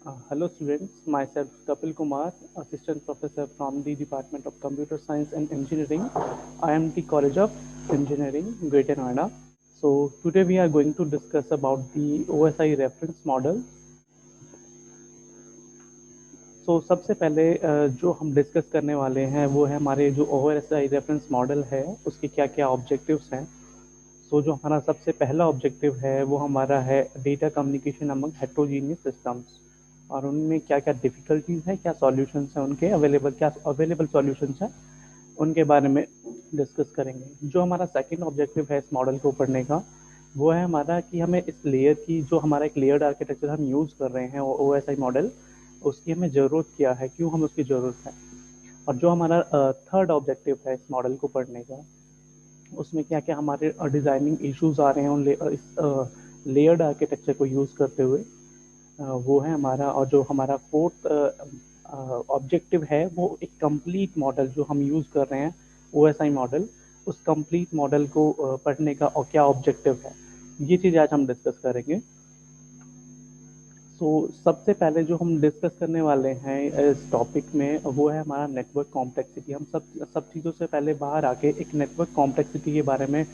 Hello students, myself Kapil Kumar, Assistant Professor from the Department of Computer Science and Engineering, IMT College of Engineering, Greater Noida. So today we are going to discuss about the OSI reference model. सबसे पहले जो हम discuss करने वाले हैं वो है हमारे जो OSI रेफरेंस मॉडल है उसके क्या क्या ऑब्जेक्टिव्स हैं। जो हमारा सबसे पहला ऑब्जेक्टिव है वो हमारा है data communication among heterogeneous systems और उनमें क्या क्या डिफिकल्टीज है, क्या सॉल्यूशंस हैं उनके अवेलेबल, क्या अवेलेबल सॉल्यूशंस हैं उनके बारे में डिस्कस करेंगे। जो हमारा सेकंड ऑब्जेक्टिव है इस मॉडल को पढ़ने का वो है हमारा कि हमें इस लेयर की जो हमारा एक लेयर्ड आर्किटेक्चर हम यूज़ कर रहे हैं ओ एस आई मॉडल उसकी हमें ज़रूरत क्या है, क्यों हमें उसकी ज़रूरत है। और जो हमारा थर्ड ऑब्जेक्टिव है इस मॉडल को पढ़ने का उसमें क्या क्या हमारे डिज़ाइनिंग इश्यूज आ रहे हैं इस लेयर्ड आर्किटेक्चर को यूज़ करते हुए, वो है हमारा। और जो हमारा फोर्थ ऑब्जेक्टिव है वो एक कंप्लीट मॉडल जो हम यूज़ कर रहे हैं ओएसआई मॉडल, उस कंप्लीट मॉडल को पढ़ने का और क्या ऑब्जेक्टिव है, ये चीज़ आज हम डिस्कस करेंगे। सबसे पहले जो हम डिस्कस करने वाले हैं इस टॉपिक में वो है हमारा नेटवर्क कॉम्प्लेक्सिटी। हम सब चीज़ों से पहले बाहर आके एक नेटवर्क कॉम्प्लेक्सिटी के बारे में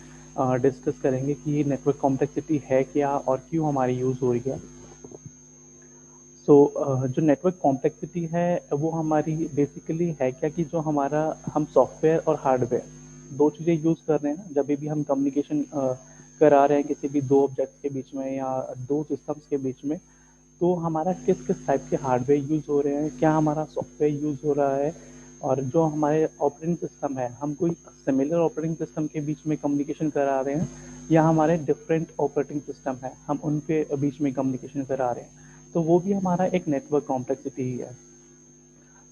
डिस्कस करेंगे कि ये नेटवर्क कॉम्प्लेक्सिटी है क्या और क्यों हमारी यूज़ हो रही है। जो नेटवर्क कॉम्प्लेक्सिटी है वो हमारी बेसिकली है क्या कि जो हमारा हम सॉफ्टवेयर और हार्डवेयर दो चीज़ें यूज़ कर रहे हैं ना, जब भी हम कम्युनिकेशन करा रहे हैं किसी भी दो ऑब्जेक्ट्स के बीच में या दो सिस्टम्स के बीच में, तो हमारा किस किस टाइप के हार्डवेयर यूज़ हो रहे हैं, क्या हमारा सॉफ्टवेयर यूज़ हो रहा है, और जो हमारे ऑपरेटिंग सिस्टम है हम कोई सिमिलर ऑपरेटिंग सिस्टम के बीच में कम्युनिकेशन करा रहे हैं या हमारे डिफरेंट ऑपरेटिंग सिस्टम है हम उनके बीच में कम्युनिकेशन करा रहे हैं, तो वो भी हमारा एक नेटवर्क कॉम्प्लेक्सिटी ही है।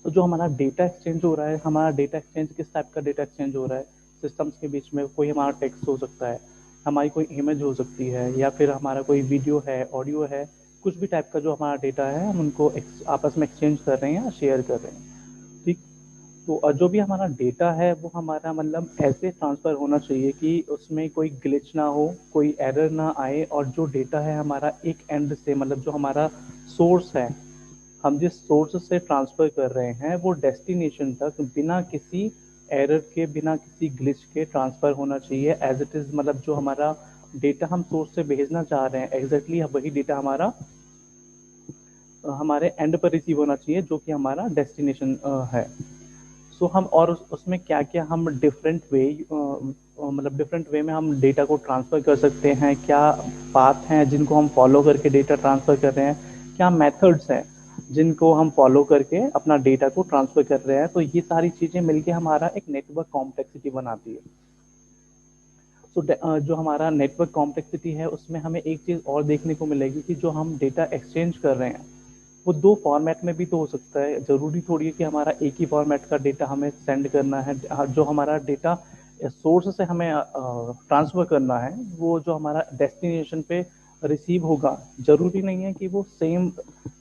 तो जो हमारा डेटा एक्सचेंज हो रहा है, हमारा डेटा एक्सचेंज किस टाइप का डेटा एक्सचेंज हो रहा है सिस्टम्स के बीच में, कोई हमारा टेक्स्ट हो सकता है, हमारी कोई इमेज हो सकती है, या फिर हमारा कोई वीडियो है, ऑडियो है, कुछ भी टाइप का जो हमारा डेटा है हम उनको आपस में एक्सचेंज कर रहे हैं या शेयर कर रहे हैं। ठीक। जो भी हमारा डेटा है वो हमारा मतलब ऐसे ट्रांसफ़र होना चाहिए कि उसमें कोई ग्लिच ना हो, कोई एरर ना आए, और जो डेटा है हमारा एक एंड से मतलब जो हमारा सोर्स है, हम जिस सोर्स से ट्रांसफ़र कर रहे हैं वो डेस्टिनेशन तक बिना किसी एरर के, बिना किसी ग्लिच के ट्रांसफ़र होना चाहिए एज इट इज़। मतलब जो हमारा डेटा हम सोर्स से भेजना चाह रहे हैं एग्जैक्टली वही डेटा हमारा हमारे एंड पर रिसीव होना चाहिए जो कि हमारा डेस्टिनेशन है। हम और उसमें क्या क्या हम डिफरेंट वे मतलब डिफरेंट वे में हम डेटा को ट्रांसफ़र कर सकते हैं, क्या पाथ हैं जिनको हम फॉलो करके डेटा ट्रांसफ़र कर रहे हैं, क्या मेथड्स हैं जिनको हम फॉलो करके अपना डेटा को ट्रांसफ़र कर रहे हैं, तो ये सारी चीज़ें मिलके हमारा एक नेटवर्क कॉम्प्लेक्सिटी बनाती है। जो हमारा नेटवर्क कॉम्प्लेक्सिटी है उसमें हमें एक चीज़ और देखने को मिलेगी कि जो हम डेटा एक्सचेंज कर रहे हैं वो दो फॉर्मेट में भी तो हो सकता है, ज़रूरी थोड़ी है कि हमारा एक ही फॉर्मेट का डेटा हमें सेंड करना है। जो हमारा डेटा सोर्स से हमें ट्रांसफ़र करना है वो जो हमारा डेस्टिनेशन पे रिसीव होगा, ज़रूरी नहीं है कि वो सेम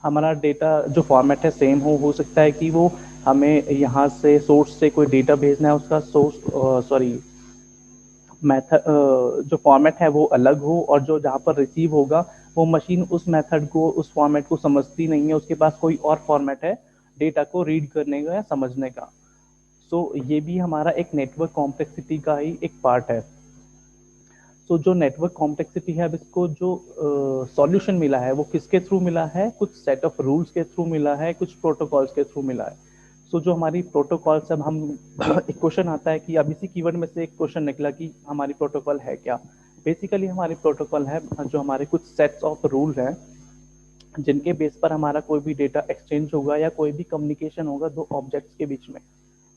हमारा डेटा जो फॉर्मेट है सेम हो सकता है कि वो हमें यहाँ से सोर्स से कोई डेटा भेजना है, उसका सोर्स सॉरी मेथड जो फॉर्मेट है वो अलग हो, और जो जहाँ पर रिसीव होगा वो मशीन उस मेथड को, उस फॉर्मेट को समझती नहीं है, उसके पास कोई और फॉर्मेट है डेटा को रीड करने का या समझने का। ये भी हमारा एक नेटवर्क कॉम्प्लेक्सिटी का ही एक पार्ट है। जो नेटवर्क कॉम्प्लेक्सिटी है अब इसको जो सॉल्यूशन मिला है वो किसके थ्रू मिला है, कुछ सेट ऑफ रूल्स के थ्रू मिला है, कुछ प्रोटोकॉल्स के थ्रू मिला है। जो हमारी प्रोटोकॉल्स, अब हम एक क्वेश्चन आता है कि अब इसी कीवर्ड में से एक क्वेश्चन निकला कि हमारी प्रोटोकॉल है क्या। बेसिकली हमारी प्रोटोकॉल है जो हमारे कुछ सेट्स ऑफ रूल हैं जिनके बेस पर हमारा कोई भी डेटा एक्सचेंज होगा या कोई भी कम्युनिकेशन होगा दो ऑब्जेक्ट्स के बीच में,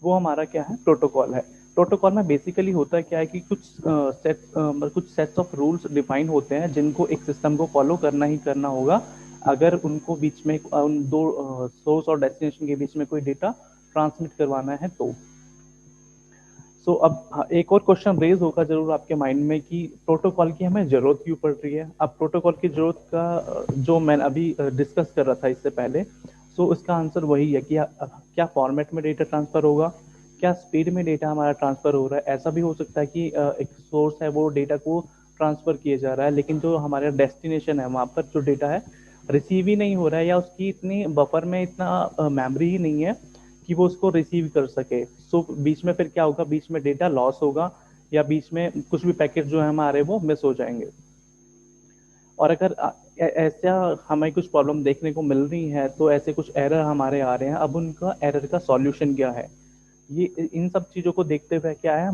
वो हमारा क्या है, प्रोटोकॉल है। प्रोटोकॉल में बेसिकली होता क्या है कि कुछ सेट्स ऑफ रूल्स डिफाइन होते हैं जिनको एक सिस्टम को फॉलो करना ही करना होगा अगर उनको बीच में उन दो सोर्स और डेस्टिनेशन के बीच में कोई डेटा ट्रांसमिट करवाना है तो। अब एक और क्वेश्चन रेज होगा जरूर आपके माइंड में कि प्रोटोकॉल की हमें जरूरत क्यों पड़ रही है। अब प्रोटोकॉल की जरूरत का जो मैंने अभी डिस्कस कर रहा था इससे पहले, इसका आंसर वही है कि क्या फॉर्मेट में डेटा ट्रांसफर होगा, क्या स्पीड में डेटा हमारा ट्रांसफर हो रहा है। ऐसा भी हो सकता है कि एक सोर्स है वो डेटा को ट्रांसफर किया जा रहा है लेकिन जो हमारा डेस्टिनेशन है वहाँ पर जो डेटा है रिसीव ही नहीं हो रहा है, या उसकी इतनी बफर में इतना मेमोरी ही नहीं है कि वो उसको रिसीव कर सके। सो बीच में फिर क्या होगा, बीच में डेटा लॉस होगा, या बीच में कुछ भी पैकेट जो है हमारे वो मिस हो जाएंगे। और अगर ऐसा हमें कुछ प्रॉब्लम देखने को मिल रही है, तो ऐसे कुछ एरर हमारे आ रहे हैं, अब उनका एरर का सॉल्यूशन क्या है, ये इन सब चीज़ों को देखते हुए क्या है,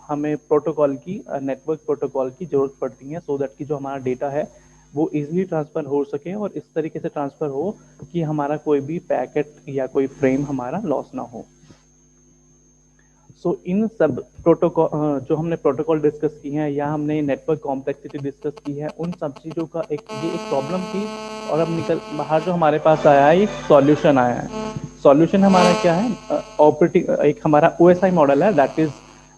हमें प्रोटोकॉल की, नेटवर्क प्रोटोकॉल की जरूरत पड़ती है, सो दैट कि जो हमारा डेटा है वो इजीली ट्रांसफ़र हो सके, और इस तरीके से ट्रांसफ़र हो कि हमारा कोई भी पैकेट या कोई फ्रेम हमारा लॉस ना हो। इन सब प्रोटोकॉल, जो हमने प्रोटोकॉल डिस्कस की हैं या हमने नेटवर्क कॉम्प्लेक्सिटी डिस्कस की है, उन सब चीज़ों का ये एक प्रॉब्लम थी, और अब निकल बाहर जो हमारे पास आया है, एक सॉल्यूशन आया है। सॉल्यूशन हमारा क्या है, ऑपरेटिंग एक हमारा ओएसआई मॉडल है, that is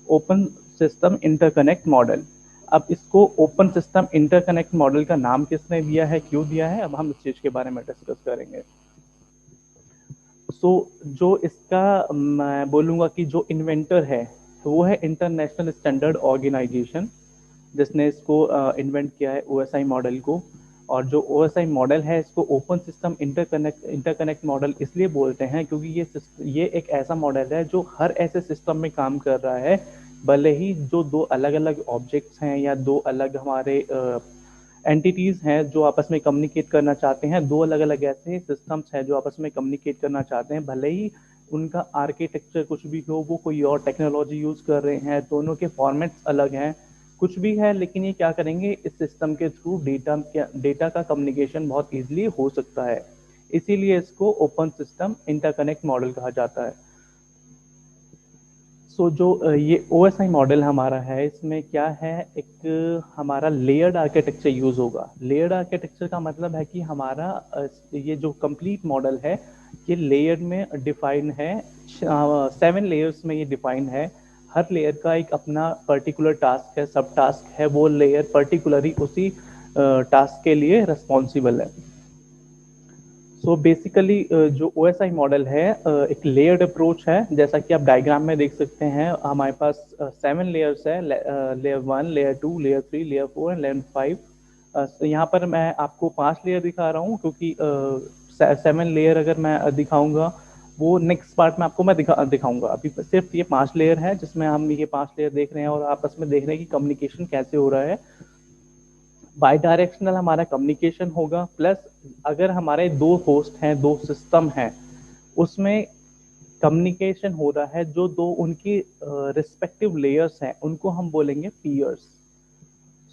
open system interconnect model. अब इसको ओपन सिस्टम इंटरकनेक्ट मॉडल का नाम किसने दिया है, क्यों दिया है, अब हम इस चीज़ के बारे में डिस्कस करेंगे। जो इसका मैं बोलूँगा कि जो इन्वेंटर है, तो वो है इंटरनेशनल स्टैंडर्ड ऑर्गेनाइजेशन, जिसने इसको इन्वेंट किया है ओएसआई मॉडल को। और जो ओएसआई मॉडल है, इसको ओपन सिस्टम इंटरकनेक्ट मॉडल इसलिए बोलते हैं क्योंकि ये एक ऐसा मॉडल है जो हर ऐसे सिस्टम में काम कर रहा है, भले ही जो दो अलग अलग ऑब्जेक्ट्स हैं या दो अलग हमारे एंटिटीज हैं जो आपस में कम्युनिकेट करना चाहते हैं, दो अलग अलग ऐसे सिस्टम्स हैं जो आपस में कम्युनिकेट करना चाहते हैं, भले ही उनका आर्किटेक्चर कुछ भी हो, वो कोई और टेक्नोलॉजी यूज कर रहे हैं, दोनों के फॉर्मेट्स अलग हैं, कुछ भी है, लेकिन ये क्या करेंगे, इस सिस्टम के थ्रू डेटा का कम्युनिकेशन बहुत इजीली हो सकता है, इसीलिए इसको ओपन सिस्टम इंटरकनेक्ट मॉडल कहा जाता है। जो ये OSI मॉडल हमारा है, इसमें क्या है, एक हमारा लेयर्ड आर्किटेक्चर यूज होगा। लेयर्ड आर्किटेक्चर का मतलब है कि हमारा ये जो कंप्लीट मॉडल है, ये लेयर में डिफाइन है, 7 लेयर्स में ये डिफाइन है। हर लेयर का एक अपना पर्टिकुलर टास्क है, सब टास्क है, वो लेयर पर्टिकुलरली उसी टास्क के लिए रिस्पॉन्सिबल है। बेसिकली जो OSI मॉडल है, एक लेयर्ड अप्रोच है, जैसा कि आप डायग्राम में देख सकते हैं, हमारे पास 7 लेयर्स है, layer 1, layer 2, layer 3, layer 4 and layer 5। यहाँ पर मैं आपको 5 लेयर दिखा रहा हूँ, क्योंकि 7 लेयर अगर मैं दिखाऊंगा, वो नेक्स्ट पार्ट में आपको मैं दिखाऊंगा। अभी सिर्फ ये 5 लेयर है जिसमें हम ये 5 लेयर देख रहे हैं, और आपस में देख रहे हैं कि कम्युनिकेशन कैसे हो रहा है। बाई डायरेक्शनल हमारा कम्युनिकेशन होगा, प्लस अगर हमारे 2 होस्ट हैं, 2 सिस्टम हैं, उसमें कम्युनिकेशन हो रहा है, जो दो उनकी रिस्पेक्टिव लेयर्स हैं उनको हम बोलेंगे पीयर्स।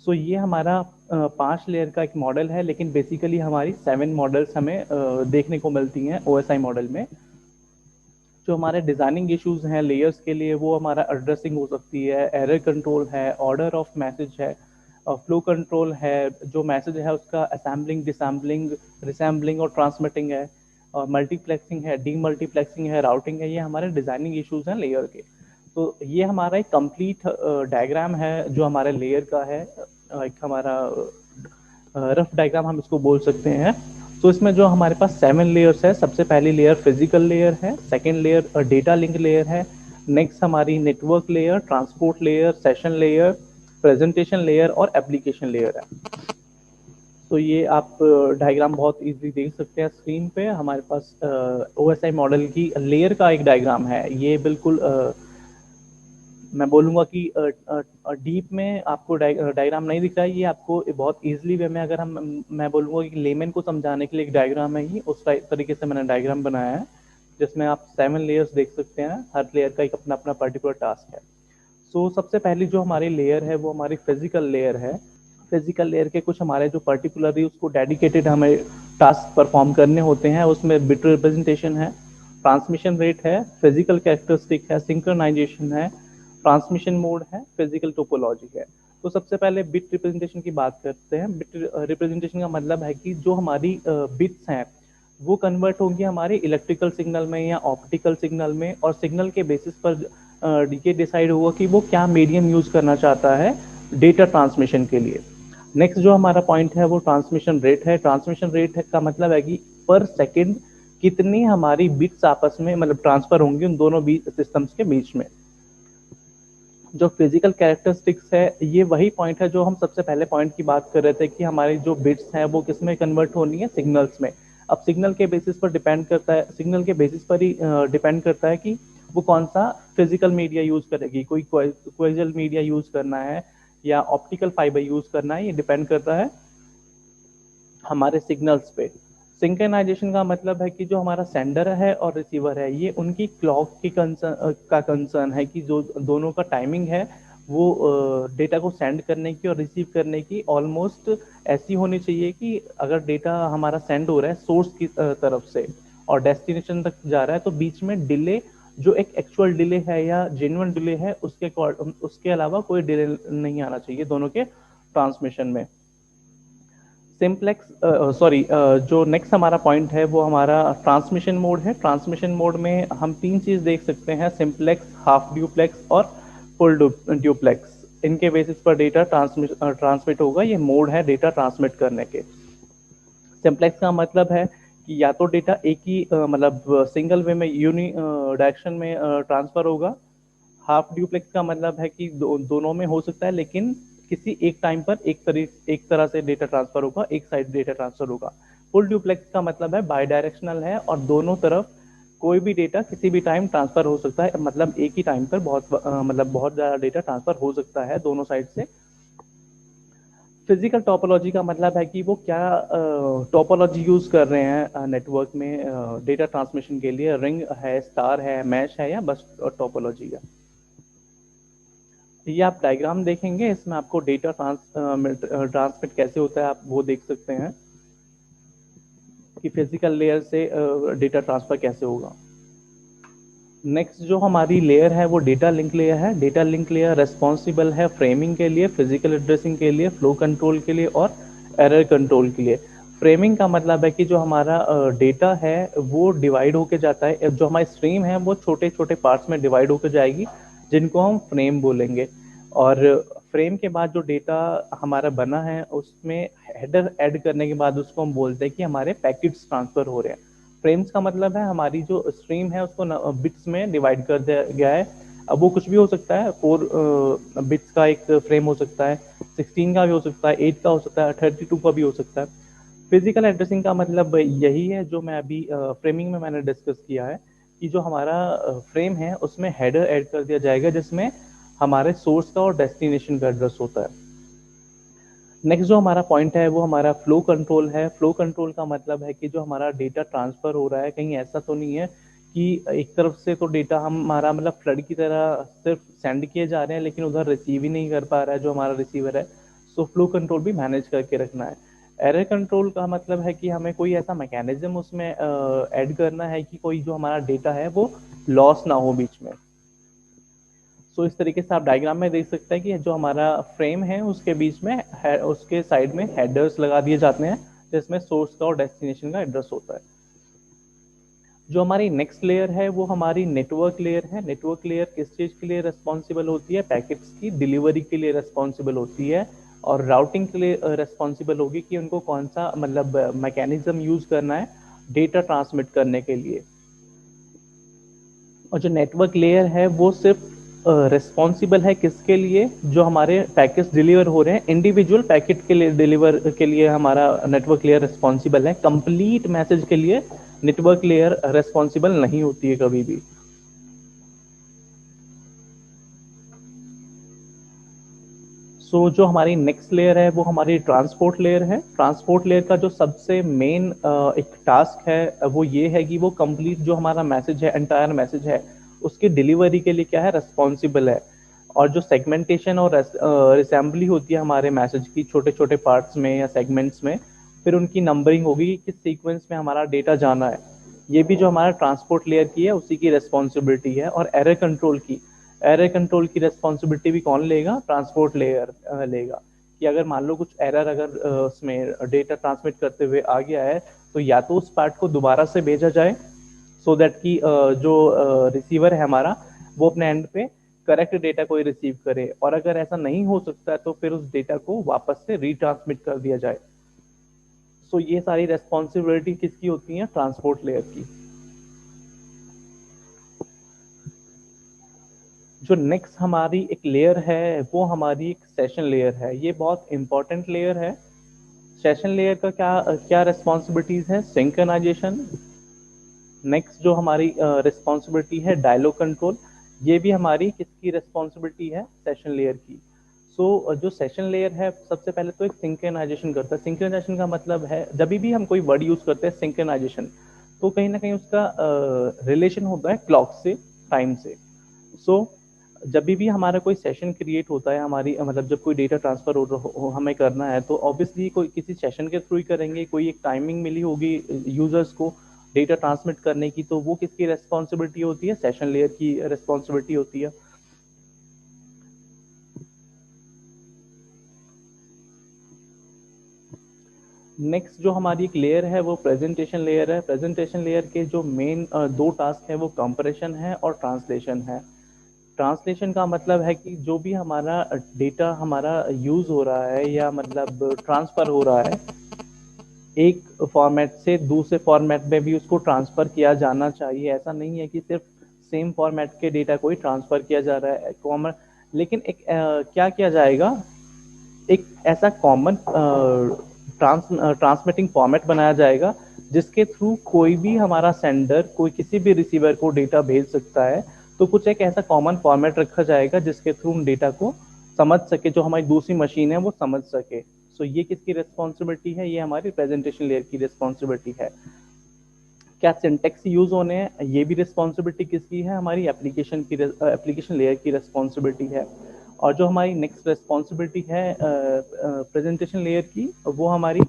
ये हमारा 5 लेयर का एक मॉडल है, लेकिन बेसिकली हमारी 7 मॉडल्स हमें देखने को मिलती हैं OSI मॉडल में। जो हमारे डिजाइनिंग इश्यूज हैं लेयर्स के लिए, वो हमारा एड्रेसिंग हो सकती है, एरर कंट्रोल है, ऑर्डर ऑफ मैसेज है, फ्लो कंट्रोल है, जो मैसेज है उसका असेंबलिंग, डिसम्बलिंग, रिसैम्बलिंग और ट्रांसमिटिंग है, और मल्टीप्लेक्सिंग है, डीमल्टीप्लेक्सिंग है, राउटिंग है, ये हमारे डिजाइनिंग इश्यूज हैं लेयर के। तो ये हमारा एक कंप्लीट डायग्राम है जो हमारे लेयर का है, एक हमारा रफ डायग्राम हम इसको बोल सकते हैं। इसमें जो हमारे पास 7 लेयर्स है, सबसे पहली लेयर फिजिकल लेयर है, second layer data link layer है, नेक्स्ट हमारी network layer, transport layer, session layer, presentation layer और एप्लीकेशन लेयर है। ये आप डायग्राम बहुत इजीली देख सकते हैं स्क्रीन पे। हमारे पास OSI मॉडल की लेयर का एक डायग्राम है, ये बिल्कुल मैं बोलूँगा कि डीप में आपको डायग्राम नहीं दिख रहा है, ये आपको बहुत इजीली वे में, अगर मैं बोलूँगा कि लेमन को समझाने के लिए एक डायग्राम है, ही उस तरीके से मैंने डायग्राम बनाया है, जिसमें आप 7 लेयर्स देख सकते हैं, हर लेयर का एक अपना अपना पर्टिकुलर टास्क है। सबसे पहली जो हमारी लेयर है वो हमारी फिजिकल लेयर है। फिजिकल लेयर के कुछ हमारे जो पर्टिकुलरली उसको डेडिकेटेड हमें टास्क परफॉर्म करने होते हैं, उसमें बिट रिप्रेजेंटेशन है, ट्रांसमिशन रेट है, फिजिकल कैरेक्टरिस्टिक है, सिंक्रोनाइजेशन है, ट्रांसमिशन मोड है, फिजिकल टोपोलॉजी है। सबसे पहले बिट रिप्रेजेंटेशन की बात करते हैं। बिट रिप्रेजेंटेशन का मतलब है कि जो हमारी बिट्स हैं वो कन्वर्ट होंगी हमारे इलेक्ट्रिकल सिग्नल में या ऑप्टिकल सिग्नल में, और सिग्नल के बेसिस पर ये डिसाइड होगा कि वो क्या मीडियम यूज करना चाहता है डेटा ट्रांसमिशन के लिए। नेक्स्ट जो हमारा पॉइंट है वो ट्रांसमिशन रेट है। ट्रांसमिशन रेट का मतलब है कि पर सेकंड कितनी हमारी बिट्स आपस में मतलब ट्रांसफर होंगी उन दोनों सिस्टम्स के बीच में। जो फिजिकल कैरेक्टरिस्टिक्स है, ये वही पॉइंट है जो हम सबसे पहले पॉइंट की बात कर रहे थे कि हमारी जो बिट्स हैं वो किस में कन्वर्ट होनी है, सिग्नल्स में। अब सिग्नल के बेसिस पर डिपेंड करता है, सिग्नल के बेसिस पर ही डिपेंड करता है कि वो कौन सा फिजिकल मीडिया यूज करेगी, कोई कोएक्सियल मीडिया यूज करना है या ऑप्टिकल फाइबर यूज करना है, ये डिपेंड करता है हमारे सिग्नल्स पे। सिंक्रनाइजेशन का मतलब है कि जो हमारा सेंडर है और रिसीवर है, ये उनकी क्लॉक की कंसर्न है कि जो दोनों का टाइमिंग है वो डेटा को सेंड करने की और रिसीव करने की ऑलमोस्ट ऐसी होनी चाहिए कि अगर डेटा हमारा सेंड हो रहा है सोर्स की तरफ से और डेस्टिनेशन तक जा रहा है, तो बीच में डिले, जो एक एक्चुअल डिले है या जेन्युइन डिले है, उसके अलावा कोई डिले नहीं आना चाहिए दोनों के ट्रांसमिशन में। सिंप्लेक्स सॉरी जो नेक्स्ट हमारा पॉइंट है वो हमारा ट्रांसमिशन मोड है। ट्रांसमिशन मोड में हम तीन चीज देख सकते हैं, सिंप्लेक्स, हाफ ड्यूप्लेक्स और फुल ड्यूप्लेक्स। इनके बेसिस पर डेटा ट्रांसमिट होगा, ये मोड है डेटा ट्रांसमिट करने के। सिंप्लेक्स का मतलब है कि या तो डेटा एक ही मतलब सिंगल वे में यूनि डायरेक्शन में ट्रांसफर होगा। हाफ ड्यूप्लेक्स का मतलब है कि दोनों में हो सकता है, लेकिन किसी एक टाइम पर एक तरह से डेटा ट्रांसफर होगा, एक साइड डेटा ट्रांसफर होगा। फुल ड्यूप्लेक्स का मतलब है बाई डायरेक्शनल है और दोनों तरफ कोई भी डेटा किसी भी टाइम ट्रांसफर हो सकता है, मतलब एक ही टाइम पर मतलब बहुत ज्यादा डेटा ट्रांसफर हो सकता है दोनों साइड से। फिजिकल टोपोलॉजी का मतलब है कि वो क्या टोपोलॉजी यूज कर रहे हैं नेटवर्क में डेटा ट्रांसमिशन के लिए, रिंग है, स्टार है, मैश है, या बस टोपोलॉजी है। ये आप डायग्राम देखेंगे, इसमें आपको डेटा ट्रांसमिट कैसे होता है आप वो देख सकते हैं कि फिजिकल लेयर से डेटा ट्रांसफर कैसे होगा। नेक्स्ट जो हमारी लेयर है वो डेटा लिंक लेयर है। डेटा लिंक लेयर रेस्पॉन्सिबल है फ्रेमिंग के लिए, फिजिकल एड्रेसिंग के लिए, फ्लो कंट्रोल के लिए और एरर कंट्रोल के लिए। फ्रेमिंग का मतलब है कि जो हमारा डेटा है वो डिवाइड होके जाता है, जो हमारी स्ट्रीम है वो छोटे छोटे पार्ट्स में डिवाइड होकर जाएगी, जिनको हम फ्रेम बोलेंगे। और फ्रेम के बाद जो डेटा हमारा बना है उसमें हेडर ऐड करने के बाद उसको हम बोलते हैं कि हमारे पैकेट्स ट्रांसफर हो रहे हैं। फ्रेम्स का मतलब है हमारी जो स्ट्रीम है उसको बिट्स में डिवाइड कर दिया गया है। अब वो कुछ भी हो सकता है, 4 बिट्स का एक फ्रेम हो सकता है, 16 का भी हो सकता है, 8 का हो सकता है, 32 का भी हो सकता है। फिजिकल एड्रेसिंग का मतलब यही है जो मैं अभी फ्रेमिंग में मैंने डिस्कस किया है, कि जो हमारा फ्रेम है उसमें हेडर ऐड कर दिया जाएगा जिसमें हमारे सोर्स का और डेस्टिनेशन का एड्रेस होता है। नेक्स्ट जो हमारा पॉइंट है वो हमारा फ्लो कंट्रोल है। फ्लो कंट्रोल का मतलब है कि जो हमारा डेटा ट्रांसफर हो रहा है, कहीं ऐसा तो नहीं है कि एक तरफ से तो डेटा हमारा मतलब फ्लड की तरह सिर्फ सेंड किए जा रहे हैं लेकिन उधर रिसीव ही नहीं कर पा रहा है जो हमारा रिसीवर है। सो फ्लो कंट्रोल भी मैनेज करके रखना है। एरर कंट्रोल का मतलब है कि हमें कोई ऐसा मैकेनिज्म उसमें ऐड करना है कि कोई जो हमारा डेटा है वो लॉस ना हो बीच में। सो इस तरीके से आप डायग्राम में देख सकते हैं कि जो हमारा फ्रेम है उसके बीच में उसके साइड में हेडर्स लगा दिए जाते हैं जिसमें सोर्स का और डेस्टिनेशन का एड्रेस होता है। जो हमारी नेक्स्ट लेयर है वो हमारी नेटवर्क लेयर है। नेटवर्क लेयर किस चीज के लिए रिस्पॉन्सिबल होती है? पैकेट्स की डिलीवरी के लिए रिस्पॉन्सिबल होती है और राउटिंग के लिए रिस्पॉन्सिबल होगी कि उनको कौन सा मतलब मैकेनिज्म यूज करना है डेटा ट्रांसमिट करने के लिए। और जो नेटवर्क लेयर है वो सिर्फ रिस्पॉन्सिबल है किसके लिए? जो हमारे पैकेट्स डिलीवर हो रहे हैं इंडिविजुअल पैकेट के लिए, डिलीवर के लिए हमारा नेटवर्क लेयर रिस्पॉन्सिबल है। कंप्लीट मैसेज के लिए नेटवर्क लेयर रिस्पॉन्सिबल नहीं होती है कभी भी। जो हमारी नेक्स्ट लेयर है वो हमारी ट्रांसपोर्ट लेयर है। ट्रांसपोर्ट लेयर का जो सबसे मेन एक टास्क है वो ये है कि वो कंप्लीट जो हमारा मैसेज है, एंटायर मैसेज है, उसकी डिलीवरी के लिए क्या है, रेस्पॉन्सिबल है। और जो सेगमेंटेशन और असेंबली होती है हमारे मैसेज की छोटे छोटे पार्ट्स में या सेगमेंट्स में, फिर उनकी नंबरिंग होगी कि किस सीक्वेंस में हमारा डेटा जाना है, ये भी जो हमारा ट्रांसपोर्ट लेयर की है उसी की रेस्पॉन्सिबिलिटी है। और एरर कंट्रोल की, एरर कंट्रोल की रेस्पॉन्सिबिलिटी भी कौन लेगा? ट्रांसपोर्ट लेयर लेगा। कि अगर मान लो कुछ एरर अगर उसमें डेटा ट्रांसमिट करते हुए आ गया है, तो या तो उस पार्ट को दोबारा से भेजा जाए सो दैट कि जो रिसीवर है हमारा वो अपने एंड पे करेक्ट डेटा को ही रिसीव करे, और अगर ऐसा नहीं हो सकता है तो फिर उस डेटा को वापस से रिट्रांसमिट कर दिया जाए। ये सारी रेस्पॉन्सिबिलिटी किसकी होती है? ट्रांसपोर्ट लेयर की। जो नेक्स्ट हमारी एक लेयर है वो हमारी एक सेशन लेयर है। ये बहुत इंपॉर्टेंट लेयर है। सेशन लेयर का क्या क्या रिस्पॉन्सिबिलिटीज है? सिंक्रनाइजेशन। नेक्स्ट जो हमारी रिस्पॉन्सिबिलिटी है डायलॉग कंट्रोल। ये भी हमारी किसकी रिस्पॉन्सिबिलिटी है? सेशन लेयर की। सो जो सेशन लेयर है सबसे पहले तो एक सिंक्रनाइजेशन करता है। सिंक्रनाइजेशन का मतलब है जब भी हम कोई वर्ड यूज करते हैं सिंक्रनाइजेशन, तो कहीं ना कहीं उसका रिलेशन होता है क्लॉक से, टाइम से। सो जब भी हमारा कोई सेशन क्रिएट होता है, हमारी मतलब जब कोई डेटा ट्रांसफर हमें करना है, तो ऑब्वियसली कोई किसी सेशन के थ्रू ही करेंगे। कोई एक टाइमिंग मिली होगी यूजर्स को डेटा ट्रांसमिट करने की, तो वो किसकी रेस्पॉन्सिबिलिटी होती है? सेशन लेयर की रेस्पॉन्सिबिलिटी होती है। नेक्स्ट जो हमारी एक लेयर है वो प्रेजेंटेशन लेयर है। प्रेजेंटेशन लेयर के जो मेन दो टास्क है वो कंप्रेशन है और ट्रांसलेशन है। ट्रांसलेशन का मतलब है कि जो भी हमारा डेटा हमारा यूज हो रहा है या मतलब ट्रांसफर हो रहा है, एक फॉर्मेट से दूसरे फॉर्मेट में भी उसको ट्रांसफर किया जाना चाहिए। ऐसा नहीं है कि सिर्फ सेम फॉर्मेट के डेटा को ही ट्रांसफर किया जा रहा है कॉमन, लेकिन एक क्या किया जाएगा, एक ऐसा कॉमन ट्रांसमिटिंग फॉर्मेट बनाया जाएगा जिसके थ्रू कोई भी हमारा सेंडर कोई किसी भी रिसीवर को डेटा भेज सकता है। तो कुछ एक ऐसा कॉमन फॉर्मेट रखा जाएगा जिसके थ्रू हम डेटा को समझ सके, जो हमारी दूसरी मशीन है वो समझ सके। सो ये किसकी रिस्पॉन्सिबिलिटी है? ये हमारी प्रेजेंटेशन लेयर की रिस्पॉन्सिबिलिटी है। क्या सिंटेक्स यूज होने हैं, ये भी रिस्पॉन्सिबिलिटी किसकी है? हमारी एप्लीकेशन लेयर की रिस्पॉन्सिबिलिटी है। और जो हमारी नेक्स्ट रिस्पॉन्सिबिलिटी है प्रेजेंटेशन लेयर की, वो हमारी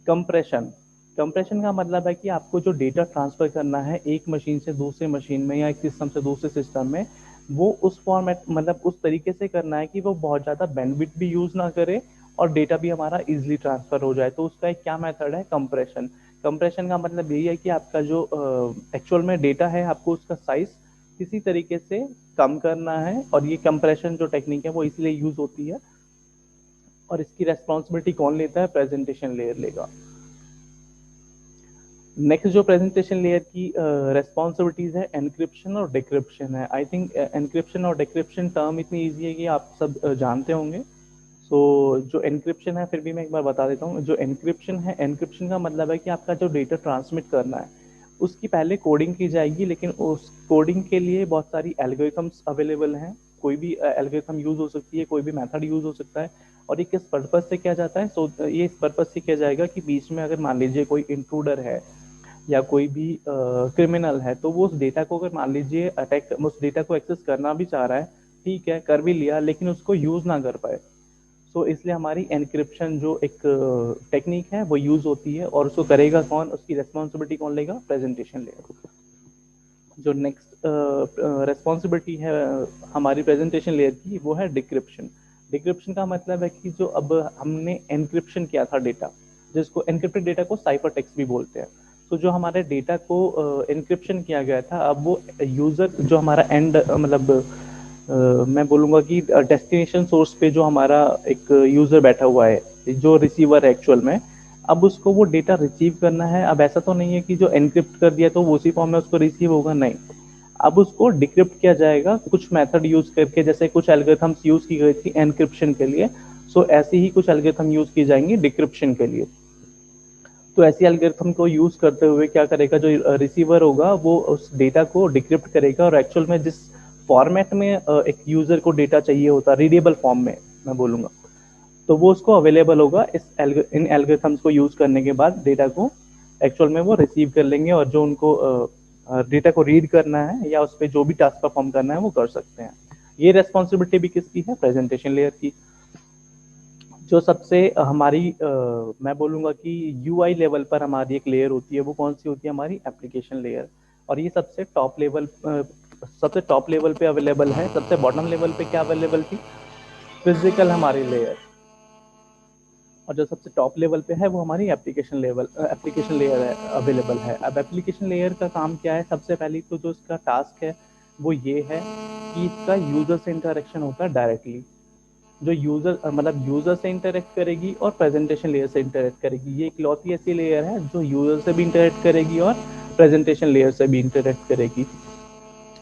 कंप्रेशन। कंप्रेशन का मतलब है कि आपको जो डेटा ट्रांसफर करना है एक मशीन से दूसरे मशीन में या एक सिस्टम से दूसरे सिस्टम में, वो उस फॉर्मेट मतलब उस तरीके से करना है कि वो बहुत ज़्यादा बैंडविड्थ भी यूज़ ना करे और डेटा भी हमारा इजीली ट्रांसफर हो जाए। तो उसका एक क्या मेथड है? कंप्रेशन। कंप्रेशन का मतलब यही है कि आपका जो एक्चुअल में डेटा है आपको उसका साइज किसी तरीके से कम करना है, और ये कंप्रेशन जो टेक्निक है वो इसलिए यूज होती है। और इसकी रेस्पॉन्सिबिलिटी कौन लेता है? प्रेजेंटेशन लेयर लेगा। नेक्स्ट जो प्रेजेंटेशन लेयर की रेस्पॉन्सिबिलिटीज है एनक्रिप्शन और डिक्रिप्शन है। आई थिंक एनक्रिप्शन और डिक्रिप्शन टर्म इतनी ईजी है कि आप सब जानते होंगे। सो जो एनक्रिप्शन है, फिर भी मैं एक बार बता देता हूँ। जो एनक्रिप्शन है, एनक्रिप्शन का मतलब है कि आपका जो डेटा ट्रांसमिट करना है उसकी पहले कोडिंग की जाएगी, लेकिन उस कोडिंग के लिए बहुत सारी एल्गोरिथम्स अवेलेबल हैं। कोई भी एल्गोरिथम यूज हो सकती है, कोई भी मेथड यूज हो सकता है। और ये किस पर्पज से किया जाता है? ये इस पर्पज से किया जाएगा कि बीच में अगर मान लीजिए कोई इंट्रूडर है या कोई भी क्रिमिनल है, तो वो उस डेटा को अगर मान लीजिए अटैक, उस डेटा को एक्सेस करना भी चाह रहा है, ठीक है कर भी लिया, लेकिन उसको यूज ना कर पाए। सो इसलिए हमारी एनक्रिप्शन जो एक टेक्निक है वो यूज होती है। और उसको करेगा कौन? उसकी रेस्पॉन्सिबिलिटी कौन लेगा? प्रेजेंटेशन लेगा। जो नेक्स्ट रेस्पॉन्सिबिलिटी है हमारी प्रेजेंटेशन लेयर की, वो है डिक्रिप्शन। डिक्रिप्शन का मतलब है कि जो अब हमने एनक्रिप्शन किया था डेटा, जिसको एनक्रिप्टेड डेटा को साइफर टेक्स्ट भी बोलते हैं। तो जो हमारे डेटा को एनक्रिप्शन किया गया था, अब वो यूजर जो हमारा एंड मतलब मैं बोलूँगा कि डेस्टिनेशन सोर्स पे जो हमारा एक यूज़र बैठा हुआ है, जो रिसीवर है एक्चुअल में, अब उसको वो डेटा रिसीव करना है। अब ऐसा तो नहीं है कि जो एनक्रिप्ट कर दिया तो वो उसी फॉर्म में उसको रिसीव होगा, नहीं। अब उसको डिक्रिप्ट किया जाएगा कुछ मेथड यूज करके, जैसे कुछ एल्गोरिथम्स यूज की गई थी एनक्रिप्शन के लिए। सो ऐसे ही कुछ एल्गोरिथम यूज की जाएंगी डिक्रिप्शन के लिए। तो ऐसी एल्गोरिथम को यूज करते हुए क्या करेगा, जो रिसीवर होगा वो उस डेटा को डिक्रिप्ट करेगा, और एक्चुअल में जिस फॉर्मेट में एक यूजर को डेटा चाहिए होता है, रीडेबल फॉर्म में मैं बोलूंगा, तो वो उसको अवेलेबल होगा। इन एल्गोरिथम्स को यूज करने के बाद डेटा को एक्चुअल में वो रिसीव कर लेंगे, और जो उनको डेटा को रीड करना है या उस पर जो भी टास्क परफॉर्म करना है वो कर सकते हैं। ये रेस्पॉन्सिबिलिटी भी किसकी है? प्रेजेंटेशन लेयर की। जो सबसे हमारी मैं बोलूँगा कि यूआई लेवल पर हमारी एक लेयर होती है, वो कौन सी होती है? हमारी एप्लीकेशन लेयर। और ये सबसे टॉप लेवल पे अवेलेबल है। सबसे बॉटम लेवल पे क्या अवेलेबल थी? फिजिकल हमारी लेयर। और जो सबसे टॉप लेवल पे है वो हमारी एप्लीकेशन लेयर है, अवेलेबल है। अब एप्लीकेशन लेयर का काम क्या है? सबसे पहली तो जो इसका टास्क है वो ये है कि इसका यूजर से इंटरेक्शन होता है डायरेक्टली। जो यूजर मतलब यूजर से इंटरेक्ट करेगी और प्रेजेंटेशन लेयर से इंटरेक्ट करेगी। ये इकलौती ऐसी लेयर है जो यूजर से भी इंटरेक्ट करेगी और प्रेजेंटेशन लेयर से भी इंटरेक्ट करेगी।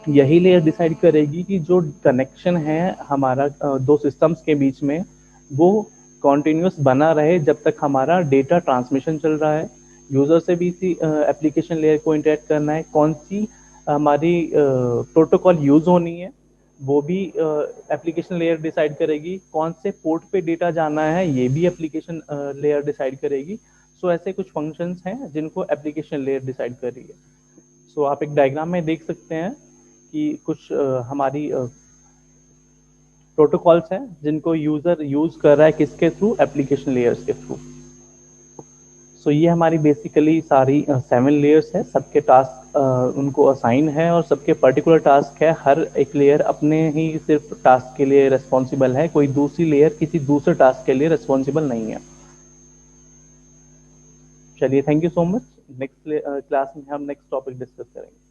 यही लेयर डिसाइड करेगी कि जो कनेक्शन है हमारा दो सिस्टम्स के बीच में वो कॉन्टिन्यूस बना रहे जब तक हमारा डेटा ट्रांसमिशन चल रहा है। यूजर से भी इसी एप्लीकेशन लेयर को इंटरेक्ट करना है, कौन सी हमारी प्रोटोकॉल यूज होनी है वो भी एप्लीकेशन लेयर डिसाइड करेगी, कौन से पोर्ट पे डेटा जाना है ये भी एप्लीकेशन लेयर डिसाइड करेगी। सो ऐसे कुछ फंक्शंस हैं जिनको एप्लीकेशन लेयर डिसाइड कर रही है। सो आप एक डायग्राम में देख सकते हैं कि कुछ हमारी प्रोटोकॉल्स हैं जिनको यूजर यूज कर रहा है, किसके थ्रू, एप्लीकेशन लेयर्स के थ्रू। सो ये हमारी बेसिकली सारी 7 लेयर्स है, सबके टास्क उनको असाइन है और सबके पर्टिकुलर टास्क है। हर एक लेयर अपने ही सिर्फ टास्क के लिए रिस्पॉन्सिबल है, कोई दूसरी लेयर किसी दूसरे टास्क के लिए रिस्पॉन्सिबल नहीं है। चलिए, thank you so much. Next class में हम नेक्स्ट टॉपिक डिस्कस करेंगे।